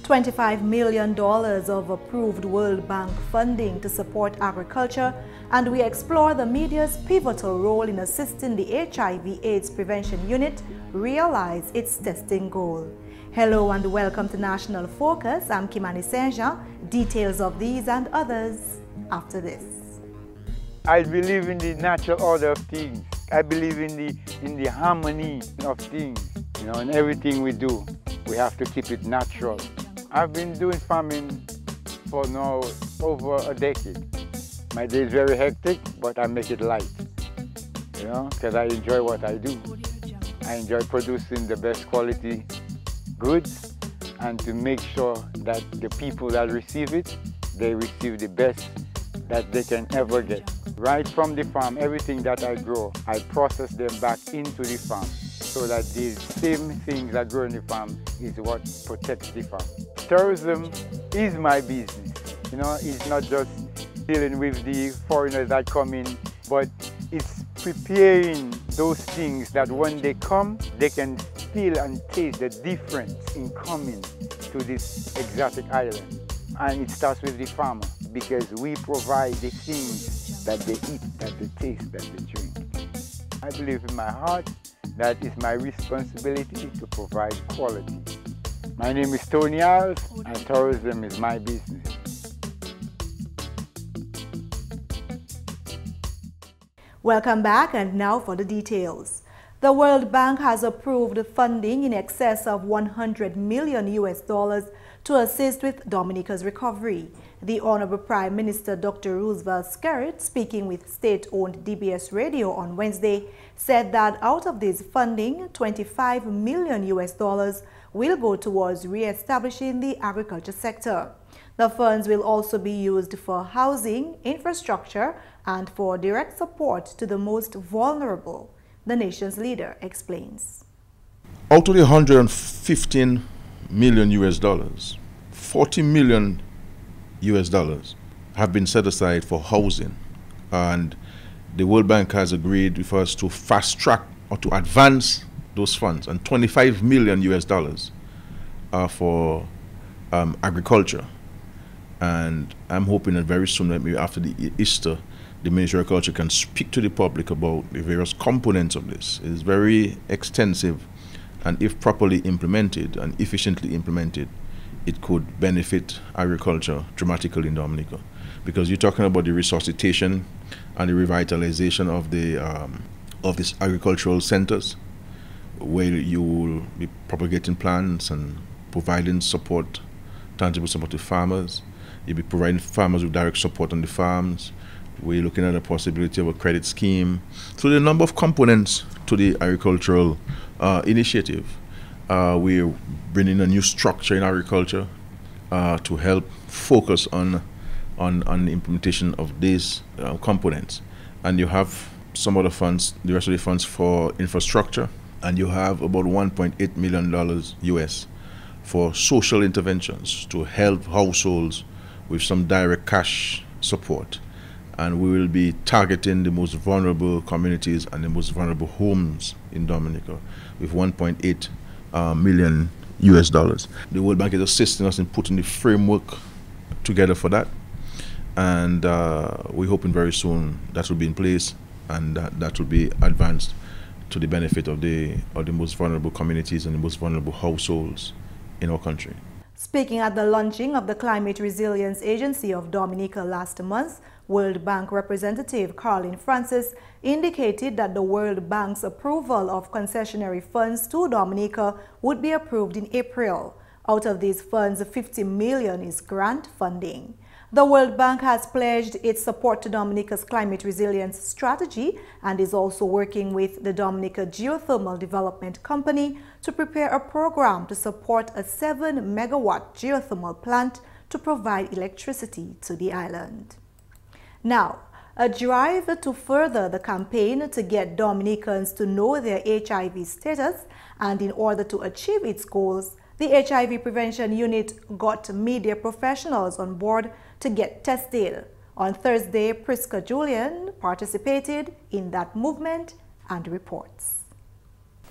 $25 million of approved World Bank funding to support agriculture, and we explore the media's pivotal role in assisting the HIV/AIDS Prevention Unit realize its testing goal. Hello and welcome to National Focus. I'm Kimani St. Details of these and others after this. I believe in the natural order of things. I believe in the harmony of things. You know, in everything we do, we have to keep it natural. I've been doing farming for now over a decade. My day is very hectic, but I make it light, you know, because I enjoy what I do. I enjoy producing the best quality goods and to make sure that the people that receive it, they receive the best that they can ever get. Right from the farm, everything that I grow, I process them back into the farm so that the same things that grow in the farm is what protects the farm. Tourism is my business. You know, it's not just dealing with the foreigners that come in, but it's preparing those things that when they come, they can feel and taste the difference in coming to this exotic island. And it starts with the farmer, because we provide the things that they eat, that they taste, that they drink. I believe in my heart that it's my responsibility to provide quality. My name is Tony Alves, and tourism is my business. Welcome back, and now for the details. The World Bank has approved funding in excess of $100 million to assist with Dominica's recovery. The Honorable Prime Minister Dr. Roosevelt Skerrit, speaking with state-owned DBS Radio on Wednesday, said that out of this funding, $25 million will go towards re-establishing the agriculture sector. The funds will also be used for housing, infrastructure, and for direct support to the most vulnerable. The nation's leader explains. Out of the $115 million, $40 million have been set aside for housing, and the World Bank has agreed with us to fast track or to advance those funds, and $25 million are for agriculture. And I'm hoping that very soon, maybe after the Easter, the Ministry of Agriculture can speak to the public about the various components of this. It is very extensive, and if properly implemented and efficiently implemented, it could benefit agriculture dramatically in Dominica. Because you're talking about the resuscitation and the revitalization of these agricultural centers, where you will be propagating plants and providing support, tangible support to farmers. You'll be providing farmers with direct support on the farms. We're looking at the possibility of a credit scheme. So there are a number of components to the agricultural initiative. We're bringing a new structure in agriculture to help focus on the implementation of these components. And you have some of the funds, the rest of the funds for infrastructure, and you have about $1.8 million US for social interventions to help households with some direct cash support. And we will be targeting the most vulnerable communities and the most vulnerable homes in Dominica with $1.8 million US. The World Bank is assisting us in putting the framework together for that, and we're hoping very soon that will be in place, and that will be advanced to the benefit of the most vulnerable communities and the most vulnerable households in our country. Speaking at the launching of the Climate Resilience Agency of Dominica last month, World Bank representative Caroline Francis indicated that the World Bank's approval of concessionary funds to Dominica would be approved in April. Out of these funds, $50 million is grant funding. The World Bank has pledged its support to Dominica's climate resilience strategy and is also working with the Dominica Geothermal Development Company to prepare a program to support a 7-megawatt geothermal plant to provide electricity to the island. Now, a drive to further the campaign to get Dominicans to know their HIV status, and in order to achieve its goals, the HIV Prevention Unit got media professionals on board to get tested. On Thursday, Priska Julian participated in that movement and reports.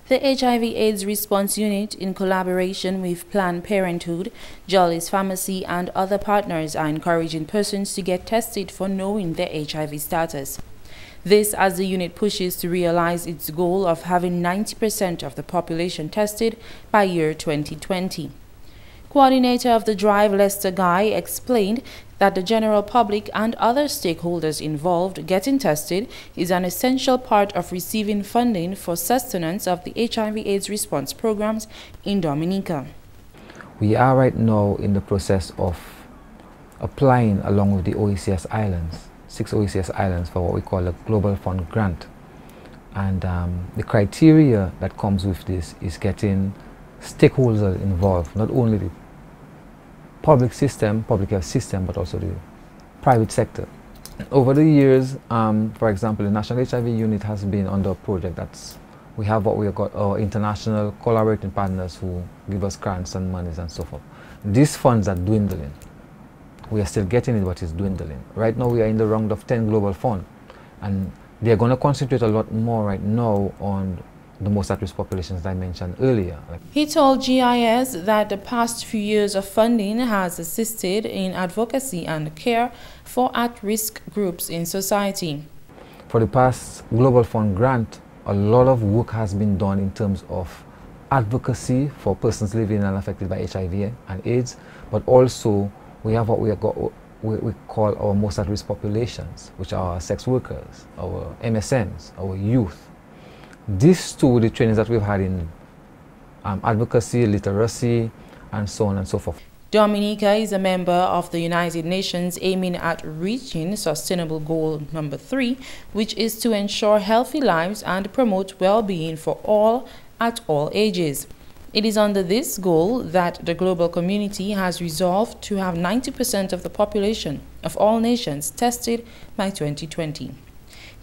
The HIV/AIDS Response Unit, in collaboration with Planned Parenthood, Jolly's Pharmacy, and other partners, are encouraging persons to get tested for knowing their HIV status. This as the unit pushes to realize its goal of having 90% of the population tested by year 2020. Coordinator of the drive, Lester Guy, explained that the general public and other stakeholders involved getting tested is an essential part of receiving funding for sustenance of the HIV/AIDS response programs in Dominica. We are right now in the process of applying along with the OECS islands, 6 OECS islands, for what we call a Global Fund grant. And the criteria that comes with this is getting stakeholders involved, not only the public health system, but also the private sector. Over the years, for example, the National HIV Unit has been under a project we have what we have got our international collaborating partners who give us grants and monies and so forth. These funds are dwindling. We are still getting it, but it's dwindling. Right now we are in the round of 10 global funds, and they're going to concentrate a lot more right now on the most at-risk populations I mentioned earlier. He told GIS that the past few years of funding has assisted in advocacy and care for at-risk groups in society. For the past Global Fund grant, a lot of work has been done in terms of advocacy for persons living and affected by HIV and AIDS, but also we have what we call our most at-risk populations, which are our sex workers, our MSMs, our youth. These two, the trainings that we've had in advocacy, literacy, and so on and so forth. Dominica is a member of the United Nations aiming at reaching Sustainable Goal number 3, which is to ensure healthy lives and promote well-being for all at all ages. It is under this goal that the global community has resolved to have 90% of the population of all nations tested by 2020.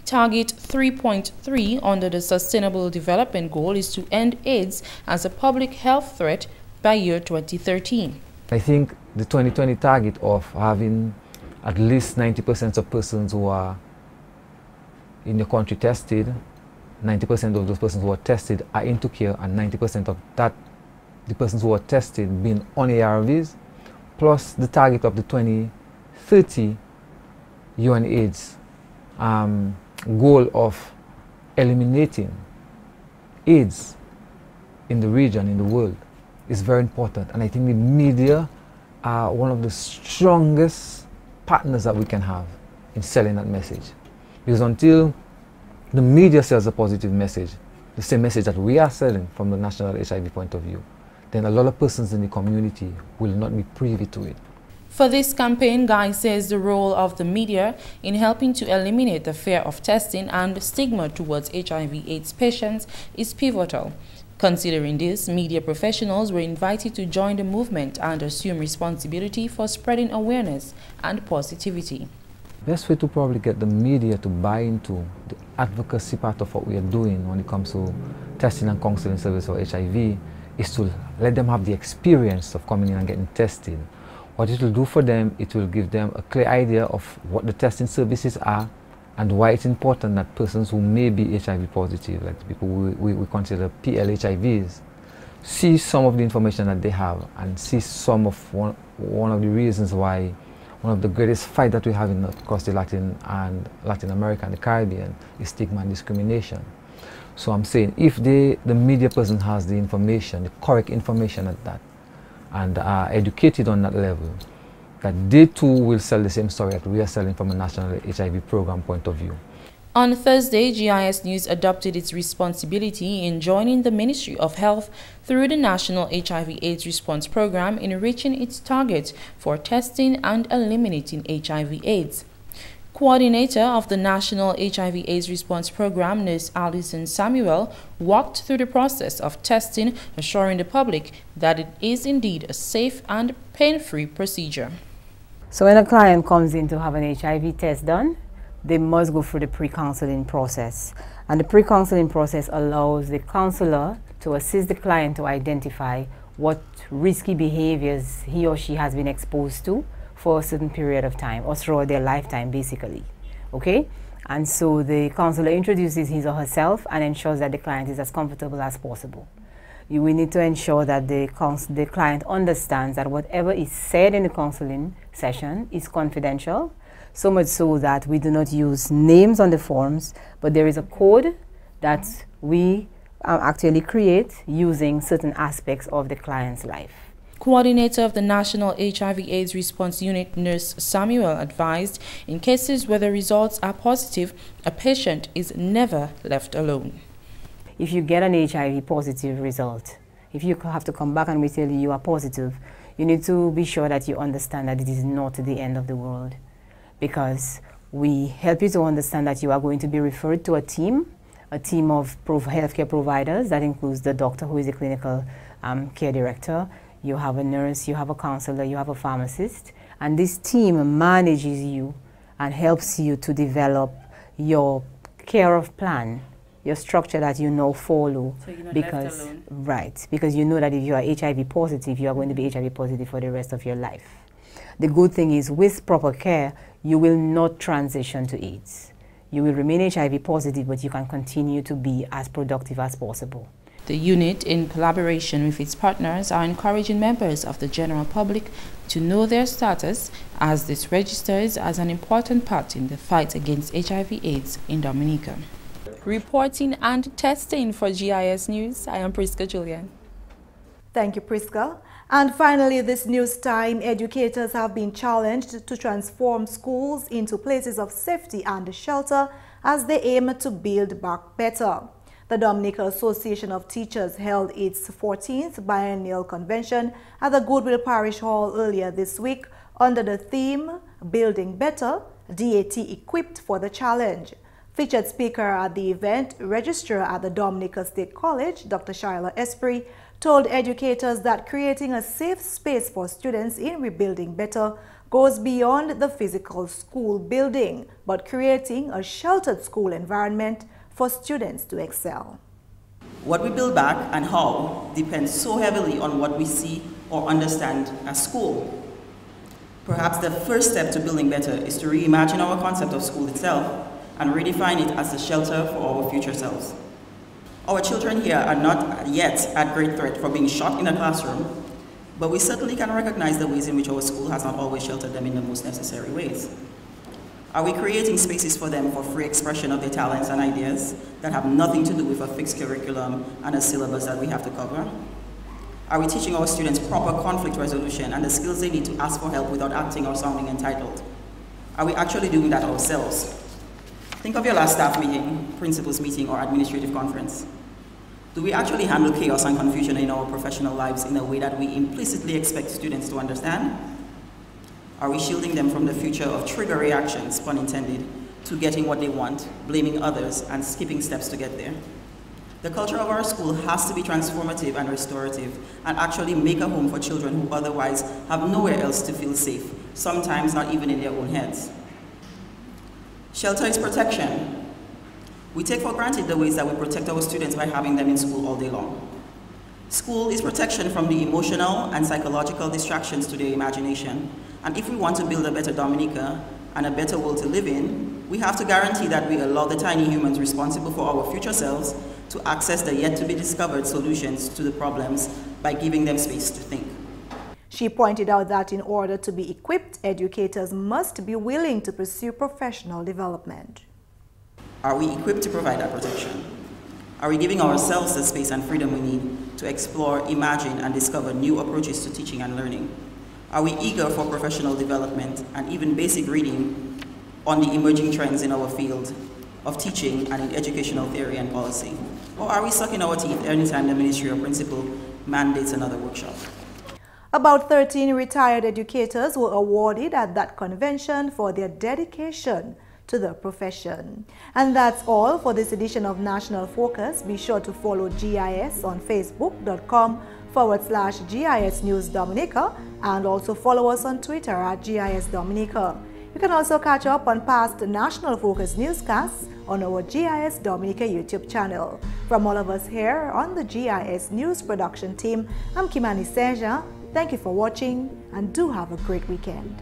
Target 3.3 under the Sustainable Development Goal is to end AIDS as a public health threat by year 2013. I think the 2020 target of having at least 90% of persons who are in the country tested, 90% of those persons who are tested are into care, and 90% of that, the persons who are tested being on ARVs, plus the target of the 2030 UN/AIDS goal of eliminating AIDS in the region, in the world, is very important. And I think the media are one of the strongest partners that we can have in selling that message. Because until the media sells a positive message, the same message that we are selling from the national HIV point of view, then a lot of persons in the community will not be privy to it. For this campaign, Guy says the role of the media in helping to eliminate the fear of testing and stigma towards HIV/AIDS patients is pivotal. Considering this, media professionals were invited to join the movement and assume responsibility for spreading awareness and positivity. Best way to probably get the media to buy into the advocacy part of what we are doing when it comes to testing and counseling service for HIV is to let them have the experience of coming in and getting tested. What it will do for them, it will give them a clear idea of what the testing services are and why it's important that persons who may be HIV positive, like the people we consider PL-HIVs, see some of the information that they have and see some of one of the reasons why one of the greatest fight that we have across the Latin America and the Caribbean is stigma and discrimination. So I'm saying if the media person has the information, the correct information at that, and are educated on that level, that they too will sell the same story that we are selling from a national HIV program point of view. On Thursday, GIS News adopted its responsibility in joining the Ministry of Health through the National HIV/AIDS Response Program in reaching its target for testing and eliminating HIV/AIDS. Coordinator of the National HIV/AIDS Response Program, Nurse Alison Samuel, walked through the process of testing, assuring the public that it is indeed a safe and pain-free procedure. So when a client comes in to have an HIV test done, they must go through the pre-counseling process. And the pre-counseling process allows the counselor to assist the client to identify what risky behaviors he or she has been exposed to for a certain period of time or throughout their lifetime, basically. Okay? And so the counselor introduces his or herself and ensures that the client is as comfortable as possible. We need to ensure that the client understands that whatever is said in the counseling session is confidential, so much so that we do not use names on the forms, but there is a code that we actually create using certain aspects of the client's life. Coordinator of the National HIV/AIDS Response Unit, Nurse Samuel, advised in cases where the results are positive, a patient is never left alone. If you get an HIV positive result, if you have to come back and we tell you are positive, you need to be sure that you understand that it is not the end of the world, because we help you to understand that you are going to be referred to a team of healthcare providers. That includes the doctor, who is a clinical care director. You have a nurse, you have a counselor, you have a pharmacist, and this team manages you and helps you to develop your care of plan, your structure that you now follow. So you're not because, left alone. Right, because you know that if you are HIV positive, you are going to be HIV positive for the rest of your life. The good thing is, with proper care, you will not transition to AIDS. You will remain HIV positive, but you can continue to be as productive as possible. The unit, in collaboration with its partners, are encouraging members of the general public to know their status, as this registers as an important part in the fight against HIV/AIDS in Dominica. Reporting and testing for GIS News, I am Priska Julian. Thank you, Priska. And finally, this news time, educators have been challenged to transform schools into places of safety and shelter as they aim to build back better. The Dominica Association of Teachers held its 14th biennial convention at the Goodwill Parish Hall earlier this week under the theme, Building Better, DAT Equipped for the Challenge. Featured speaker at the event, Registrar at the Dominica State College, Dr. Shyla Esprit, told educators that creating a safe space for students in Rebuilding Better goes beyond the physical school building, but creating a sheltered school environment for students to excel. What we build back and how depends so heavily on what we see or understand as school. Perhaps the first step to building better is to reimagine our concept of school itself and redefine it as a shelter for our future selves. Our children here are not yet at great threat for being shot in a classroom, but we certainly can recognize the ways in which our school has not always sheltered them in the most necessary ways. Are we creating spaces for them for free expression of their talents and ideas that have nothing to do with a fixed curriculum and a syllabus that we have to cover? Are we teaching our students proper conflict resolution and the skills they need to ask for help without acting or sounding entitled? Are we actually doing that ourselves? Think of your last staff meeting, principals meeting, or administrative conference. Do we actually handle chaos and confusion in our professional lives in a way that we implicitly expect students to understand? Are we shielding them from the future of trigger reactions, pun intended, to getting what they want, blaming others, and skipping steps to get there? The culture of our school has to be transformative and restorative and actually make a home for children who otherwise have nowhere else to feel safe, sometimes not even in their own heads. Shelter is protection. We take for granted the ways that we protect our students by having them in school all day long. School is protection from the emotional and psychological distractions to their imagination. And if we want to build a better Dominica and a better world to live in, we have to guarantee that we allow the tiny humans responsible for our future selves to access the yet-to-be-discovered solutions to the problems by giving them space to think. She pointed out that in order to be equipped, educators must be willing to pursue professional development. Are we equipped to provide that protection? Are we giving ourselves the space and freedom we need to explore, imagine, and discover new approaches to teaching and learning? Are we eager for professional development and even basic reading on the emerging trends in our field of teaching and in educational theory and policy? Or are we sucking our teeth anytime the ministry or principal mandates another workshop? About 13 retired educators were awarded at that convention for their dedication to the profession. And that's all for this edition of National Focus. Be sure to follow GIS on facebook.com/GIS News Dominica and also follow us on Twitter at GIS Dominica. You can also catch up on past National Focus newscasts on our GIS Dominica YouTube channel. From all of us here on the GIS News production team, I'm Kimani St. Thank you for watching and do have a great weekend.